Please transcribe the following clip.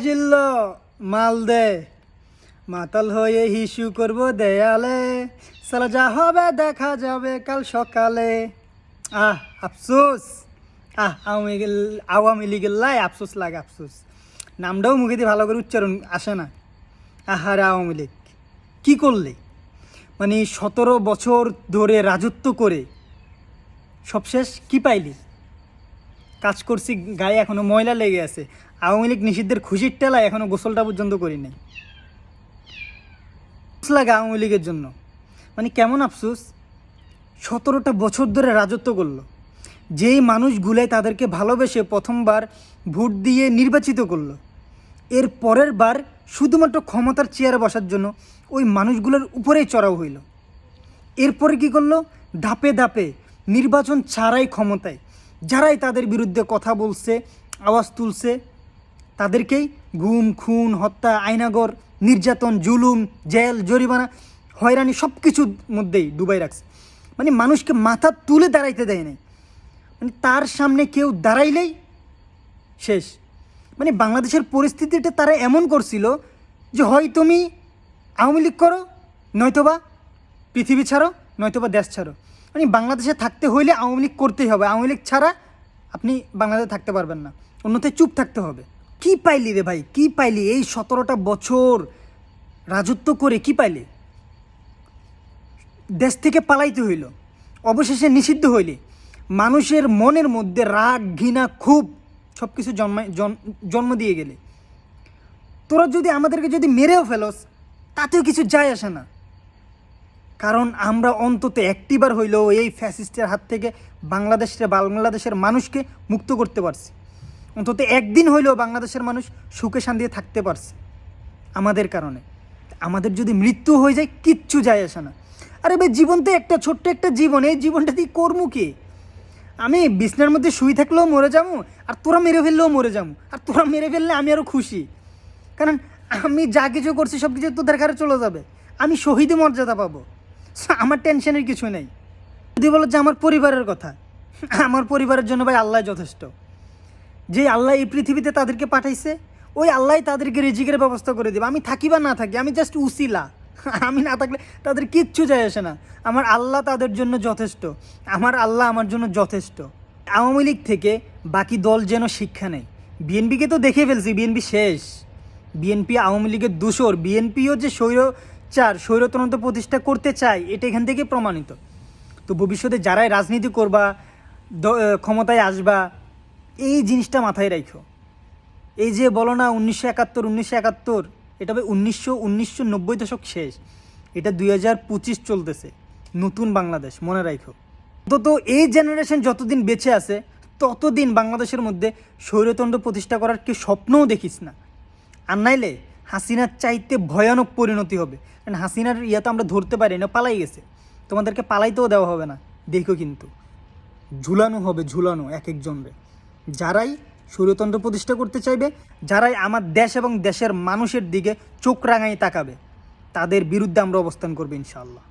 জিল্লো মাল দে, মাতাল হয়ে হিসু করব দেয়ালে, সালা যা হবে দেখা যাবে কাল সকালে। আফসোস, আওয়ামী লীগের লাই আফসোস লাগে, আফসোস। নামটাও মুখে দিয়ে ভালো করে উচ্চারণ আসে না। আহারে আওয়ামী লীগ কী করলে? মানে 17 বছর ধরে রাজত্ব করে সবশেষ কি পাইলি? কাজ করছি, গায়ে এখনো ময়লা লেগে আছে। আওয়ামী লীগ নিষিদ্ধের খুশির টেলায় এখনো গোসলটা পর্যন্ত করি নাই। লাগে আওয়ামী লীগের জন্য, মানে কেমন আফসোস। 17টা বছর ধরে রাজত্ব করলো, যেই মানুষগুলাই তাদেরকে ভালোবেসে প্রথমবার ভোট দিয়ে নির্বাচিত করলো, এর পরের বার শুধুমাত্র ক্ষমতার চেয়ারে বসার জন্য ওই মানুষগুলোর উপরেই চড়াও হইল। এরপরে কি করলো? ধাপে ধাপে নির্বাচন ছাড়াই ক্ষমতায় যারাই তাদের বিরুদ্ধে কথা বলছে, আওয়াজ তুলছে, তাদেরকেই গুম, খুন, হত্যা, আয়নাগর, নির্যাতন, জুলুম, জেল, জরিমানা, হয়রানি সব কিছুর মধ্যেই ডুবাই রাখছে। মানে মানুষকে মাথা তুলে দাঁড়াইতে দেয় নাই। মানে তার সামনে কেউ দাঁড়াইলেই শেষ। মানে বাংলাদেশের পরিস্থিতিটা তারা এমন করছিল যে হয় তুমি আওয়ামী লীগ করো, নয়তোবা পৃথিবী ছাড়ো, নয়তোবা দেশ ছাড়ো। মানে বাংলাদেশে থাকতে হইলে আওয়ামী লীগ করতেই হবে, আওয়ামী লীগ ছাড়া আপনি বাংলাদেশে থাকতে পারবেন না, অন্যথায় চুপ থাকতে হবে। কি পাইলি রে ভাই, কি পাইলি? এই 17টা বছর রাজত্ব করে কি পাইলি? দেশ থেকে পালাইতে হইল, অবশেষে নিষিদ্ধ হইলি। মানুষের মনের মধ্যে রাগ, ঘৃণা, ক্ষোভ সব কিছু জন্ম দিয়ে গেলে। তোরা যদি আমাদেরকে যদি মেরেও ফেলস তাতেও কিছু যায় আসে না, কারণ আমরা অন্তত একটিবার হইলেও এই ফ্যাসিস্টের হাত থেকে বাংলাদেশের মানুষকে মুক্ত করতে পারছি। অন্তত একদিন হইলেও বাংলাদেশের মানুষ সুখে শান্তিতে থাকতে পারছে আমাদের কারণে। আমাদের যদি মৃত্যু হয়ে যায় কিচ্ছু যায় আসে না। আরে ভাই, জীবন তো একটা ছোট্ট একটা জীবন, এই জীবনটা দিয়ে করবো কি? আমি বিছনার মধ্যে শুয়ে থাকলেও মরে যাবো, আর তোরা মেরে ফেললেও মরে যাবো। আর তোরা মেরে ফেললে আমি আরও খুশি, কারণ আমি যা কিছু করছি সব কিছু তোদের ঘরে চলে যাবে, আমি শহীদে মর্যাদা পাবো। আমার টেনশনের কিছু নেই। যদি বলো যে আমার পরিবারের কথা, আমার পরিবারের জন্য ভাই আল্লাহ যথেষ্ট। যে আল্লাহ এই পৃথিবীতে তাদেরকে পাঠাইছে, ওই আল্লাহ তাদেরকে রিজিকের ব্যবস্থা করে দেবে। আমি থাকি বা না থাকি, আমি জাস্ট উসিলা। আমি না থাকলে তাদের কিচ্ছু যায় আসে না। আমার আল্লাহ তাদের জন্য যথেষ্ট, আমার আল্লাহ আমার জন্য যথেষ্ট। আওয়ামী লীগ থেকে বাকি দল যেন শিক্ষা নেই। বিএনপিকে তো দেখে ফেলছি, বিএনপি শেষ। বিএনপি আওয়ামী লীগের দূষর। বিএনপিও যে স্বৈরতন্ত্র প্রতিষ্ঠা করতে চায়, এটা এখান থেকে প্রমাণিত। তো ভবিষ্যতে যারাই রাজনীতি করবা, ক্ষমতায় আসবা, এই জিনিসটা মাথায় রাখো। এই যে বলো না 1971, এটা ভাই 1990 দশক শেষ, এটা 2025 চলতেছে, নতুন বাংলাদেশ, মনে রাখো। তো এই জেনারেশন যতদিন বেঁচে আছে ততদিন বাংলাদেশের মধ্যে স্বৈরতন্ত্র প্রতিষ্ঠা করার কেউ স্বপ্নও দেখিস না। আর নাইলে হাসিনার চাইতে ভয়ানক পরিণতি হবে, কারণ হাসিনার তো আমরা ধরতে পারি না, পালাই গেছে। তোমাদেরকে পালাইতেও দেওয়া হবে না, দেখো কিন্তু ঝুলানো হবে, ঝুলানো এক একজনরে। যারাই স্বৈরতন্ত্র প্রতিষ্ঠা করতে চাইবে, যারাই আমার দেশ এবং দেশের মানুষের দিকে চোখ রাঙাই তাকাবে, তাদের বিরুদ্ধে আমরা অবস্থান করবো ইনশাআল্লাহ।